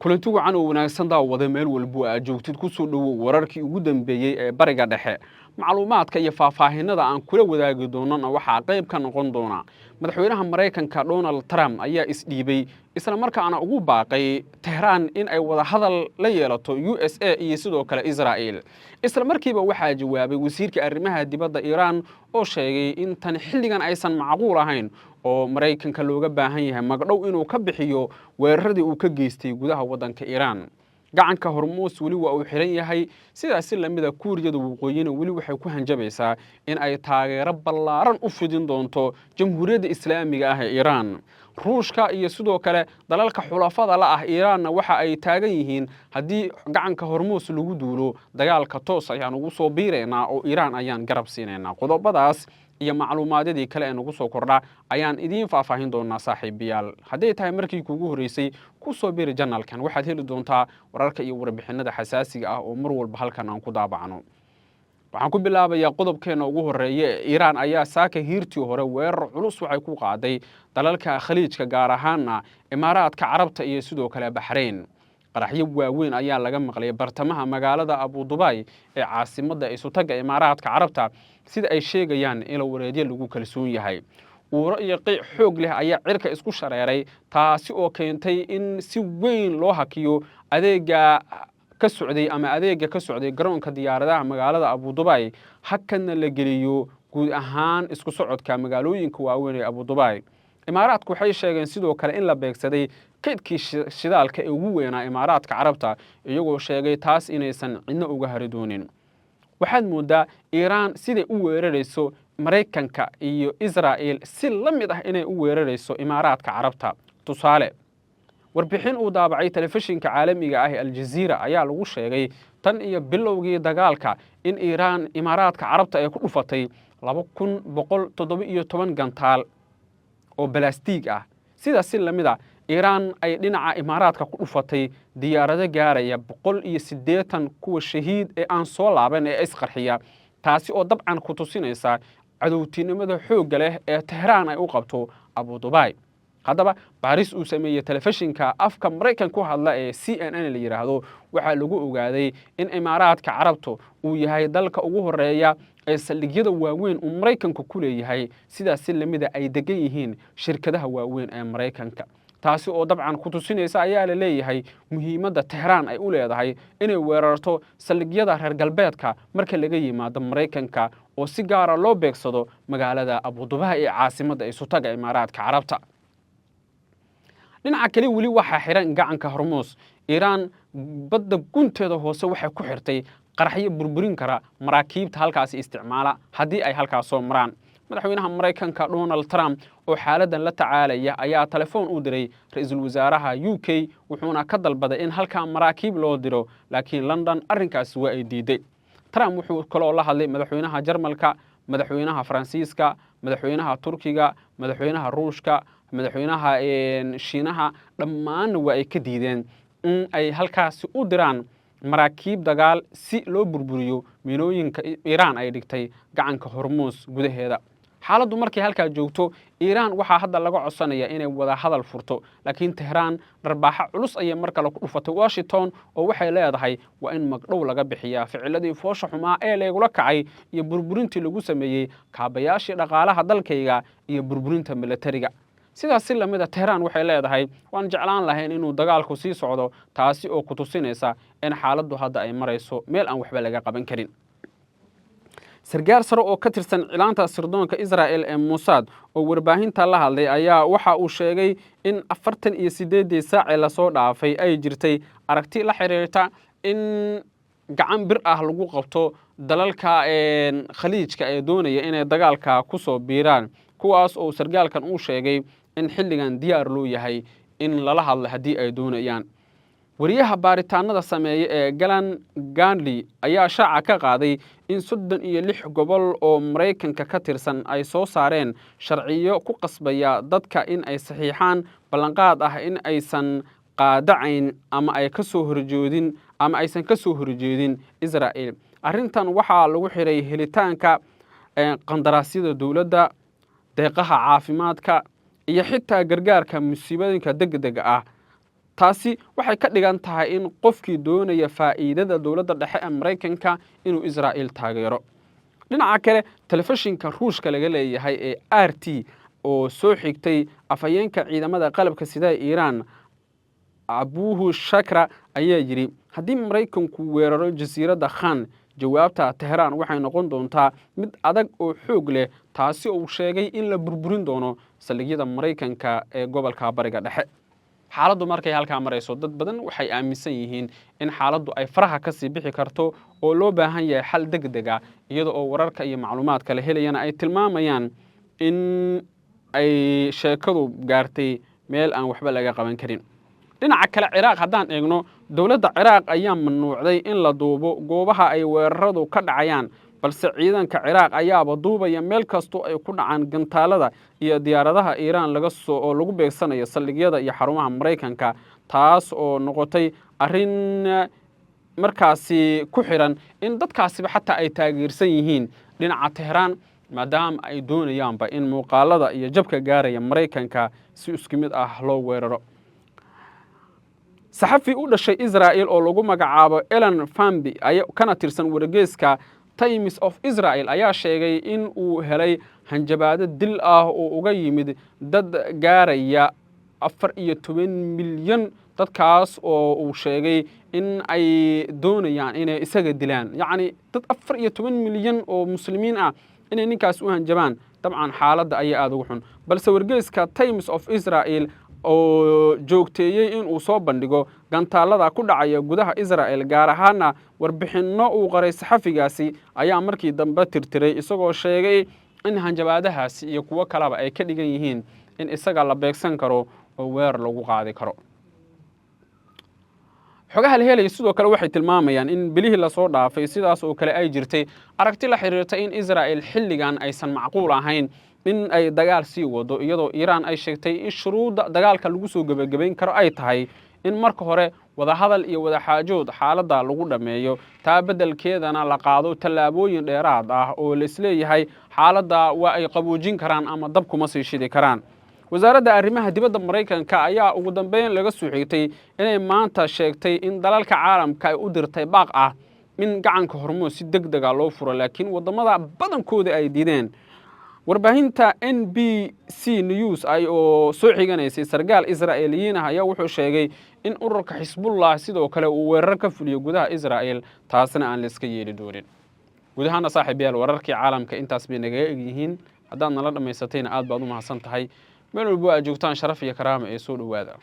kulanti wacan oo wanaagsan daawada meel walba aad joogtid ku soo dhawow wararkii ugu dambeeyay ee bariga dhexe macluumaadka iyo faahfaahinada aan kula wadaagi doonana waxaa qayb ka noqon doona madaxweynaha Mareykanka Donald Trump ayaa isdhiibay isla markaana ugu baaqay Tehran in ay wada hadal la yeelato USA iyo sidoo kale Israel isla markiiba waxaa jawaabay wasiirka arrimaha dibadda Iran oo sheegay in tan xilligan aysan macquul ahayn oo Mareykanka looga baahan yahay magdhow inuu ka bixiyo weeraradii uu ka geystay gudaha wadanka Iran gacanka Hormuz wali waa uu xiran yahay sidaas lamida Kuuriyada Waqooyiga wali waxay ku hanjabaysaa in ay taageero ballaaran u fidin doonto Jamhuuriyadda Islaamiga ah ee Iran Ruushka iyo sidoo kale dalalka xulafada la ah Iran waxa ay taagan yihiin hadii gacanka Hormuz lagu duulo dagaalka toos ayaan ugu soo biireynaa oo Iran ayaan garab siineynaa qodobadaas iyo macluumaadadii kale ee nagu soo kordha ayaan idin faahfaahin doonaa saaxiibayaal haddii tahay markii kuugu horeysay ku soo biiri channelkan waxaad heli doontaa wararka iyo warbixinada xasaasiga ah oo mar walba halkan aan ku daabacno waxaan ku bilaabayaa qodobkeena ugu horeeya Iran ayaa saaka hiirtii hore weerar culus waxay ku qaaday dalalka khaliijka gaar ahaan Imaaraadka Carabta iyo sidoo kale Bahrain qaraxyo waaweyn ayaa laga maqlay bartamaha magaalada Abu Dhabi ee caasimadda isutaga Imaaraadka Carabta sida ay sheegayaan in wareedyo lagu kalsoon yahay uuro iyo qiic xoog leh ayaa cirka isku shareeray taasi oo keentay in si weyn loo hakiyo adeega ka socday garoonka diyaaradaha magaalada Abu Dhabi hakana la geliyo guud ahaan isku socodka magaalooyinka waaweyn ee Abu Dhabi Imaaraadku waxay sheegeen sidoo kale in la beegsaday kaydkii shidaalka ee ugu weynaa Imaaraadka Carabta iyagoo sheegay taas inaysan cidna uga hari doonin waxaad moodaa Iran siday u weerarayso Mareykanka iyo Israel si la mid ah inay u weerarayso Imaaraadka Carabta tusaale warbixin uu daabacay telefishinka caalamiga ah ee Al Jazeera ayaa lagu sheegay tan iyo bilowgii dagaalka in Iran Imaaraadka Carabta ay ku dhufatay 2117 gantaal oo balaastig ah sidaas la mid ah Iran ay dhinaca Imaaraadka ku dhufatay diyaarado gaaraya 180 kuwa shahiid ee aan soo laaban ee isqarxiya taasi oo dabcan ku tusinaysa cadowtinimada xoog leh ee Tehran ay u qabto Abu Dhabi haddaba Paris uu sameeyay telefishinka afka Mareykanka ku hadla ee CNN la yiraahdo waxa lagu ogaaday in Imaaraadka Carabta uu yahay dalka ugu horeeya ee saldhigyada waaweyn uu Mareykanku ku leeyahay sidaas la mid ay degan yihiin shirkadaha waaweyn ee Mareykanka taasi oo dabcan ku tusinaysa ayaa la leeyahay muhiimadda Tehran ay u leedahay inay weerarto saldhigyada reer galbeedka marka laga yimaado Mareykanka oo si gaar ah loo beegsado magaalada Abu Dhabi ee caasimadda isutaga Imaaraadka Carabta dhinaca kale wali waxa xiran gacanka Hormuz Iran badda gunteeda hoose waxay ku xirtay qaraxyo burburin kara maraakiibta halkaas isticmaala hadii ay halkaas soo maraan madaxweynaha Mareykanka Donald Trump oo xaaladan la tacaalaya ayaa telefoon u diray ra'iisul wasaaraha UK wuxuuna ka dalbaday in halka maraakiib loo diro laakiin London arrinkaas waa ay diiday Trump wuxuu kaloo la hadlay madaxweynaha Jarmalka madaxweynaha Faransiiska madaxweynaha Turkiga madaxweynaha Ruushka madaxweynaha Shiinaha dhammaan waa ay ka diideen in ay halkaas u diraan maraakiib dagaal si loo burburiyo miinooyinka Iran ay dhigtay gacanka Hormuz gudaheeda xaaladdu markay halka joogto Iran waxa hadda laga codsanaya inay wada hadal furto laakiin Tehran darbaaxa culus ay mar kale ku dhufatay Washington oo waxay leedahay waa in magdhow laga bixiyaa ficiladii foosha xumaa ee leegula kacay iyo burburintii lagu sameeyay kaabayaashii dhaqaalaha dalkayga iyo burburinta militariga sidaas la mid ah Tehran waxay leedahay waan jeclaan lahayn inuu dagaalku sii socdo taasi oo ku tusinaysa in xaaladdu hadda ay marayso meel aan waxba laga qaban karin sargaal sare oo ka tirsan cilaanta sirdoonka Israel ee Mossad oo warbaahinta la hadlay ayaa waxa uu sheegay in 48 saac la soo dhaafay ay jirtay aragti la xiriirta in gacan bir ah lagu qabto dalalka khaliijka ee doonaya inay dagaalka ku soo biiraan kuwaas oo sargaalkan uu sheegay in xilligan diyaar loo yahay in lala hadlo hadii ay doonayaan wariyaha baaritaanada sameeyay ee Galan Gandhi ayaa shaaca ka qaaday in 36 gobol oo Mareykanka ka tirsan ay soo saareen sharciyo ku qasbaya dadka in ay saxiixaan ballanqaad ah in aysan qaadacayn ama ay ka soo horjeedin ama aysan ka soo horjeedin Israel arrintan waxa lagu xiray helitaanka qandaraasyada dawladda deeqaha caafimaadka iyo xitaa gargaarka musiibooyinka degdega ah taasi waxay ka dhigan tahay in qofkii doonaya faa'iidada dowladda dhexe ee Maraykanka inuu Israa'iil taageero. dhinaca kale telefishinka Ruushka laga leeyahay ee RT oo soo xigtay afhayeenka ciidamada qalabka sida Iiraan Abuhu Shakra ayaa yiri haddii Maraykanku weeraro jasiiradda Khan jawaabta Tehran waxay noqon doontaa mid adag oo xoog leh taasi oo sheegay in la burburin doono saldhigyada Maraykanka ee gobolka Bariga Dhexe. xaaladdu markay halkaa marayso dad badan waxay aaminsan yihiin in xaaladdu ay faraha ka sii bixi karto oo loo baahan yahay xal degdeg ah iyada oo wararka iyo macluumaadka la helayana ay tilmaamayaan in ay sheekadu gaartay meel aan waxba laga qaban karin. dhinaca kale Ciraaq haddaan eegno dowladda Ciraaq ayaa mamnuucday in la duubo goobaha ay weeraradu ka dhacayaan balse ciidanka Ciraaq ayaaba duubaya meel kasto ay ku dhacaan gantaalada iyo diyaaradaha Iiraan lagu beegsanayo saldhigyada iyo xarumaha Maraykanka taas oo noqotay arrin markaasi ku xiran in dadkaasiba xataa ay taageersan yihiin dhinaca Tehran maadaama ay doonayaanba in muuqaalada iyo jabka gaaraya Maraykanka si isku mid ah loo weeraro. saxafi u dhashay Israa'iil oo lagu magacaabo Elan Fambi kana tirsan wargeyska Times of Israel ayaa sheegay in uu helay hanjabaado dil ah oo uga yimid dad gaaraya 14 milyan dadkaas oo uu sheegay in ay doonayaan inay isaga dilaan yacni dad 14 milyan oo muslimiin ah inay ninkaas u hanjabaan dabcan xaaladda ayaa aad ugu xun balse wargeyska Times of Israel oo joogteeyay in uu soo bandhigo gantaalada ku dhacaya gudaha Israa'iil gaar ahaan warbixinno uu qoray saxafigaasi ayaa markii dambe tirtiray isagoo sheegay in hanjabaadahaasi iyo kuwa kaleba ay ka dhigan yihiin in isaga la beegsan karo oo weer lagu qaadi karo. xogaha la helay sidoo kale waxay tilmaamayaan in bilihii la soo dhaafay sidaas oo kale ay jirtay aragti la xiriirta in Israa'iil xilligan aysan macquul ahayn in ay dagaal sii wado iyadoo Iiraan ay sheegtay in shuruudda dagaalka lagu soo gabagabayn karo ay tahay in marka hore wada hadal iyo wada xaajood xaaladda lagu dhameeyo taa beddelkeedana la qaado tallaabooyin dheeraad ah oo la isleeyahay xaaladda waa ay qaboojin karaan ama dab kuma sii shidi karaan. wasaaradda arrimaha dibadda Maraykanka ayaa ugu dambeyn laga soo xigtay inay maanta sheegtay in dalalka caalamka ay u dirtay baaq ah in gacanka Hormuud si degdeg ah loo furo laakiin wadamada badankooda ay diideen. warbaahinta NBC News ay oo soo xiganaysay sargaal Israa'iiliyiin ah ayaa wuxuu sheegay in ururka Xisbullah sidoo kale uu weerar ka fuliyo gudaha Israa'iil taasna aan la iska yeeli doonin. gudahaana saaxiibayaal wararkii caalamka intaas bay naga egyihiin haddaad nala dhamaysatayna aad baad u mahadsan tahay meel walba aad joogtaan sharaf iyo karaama ee soo dhawaada.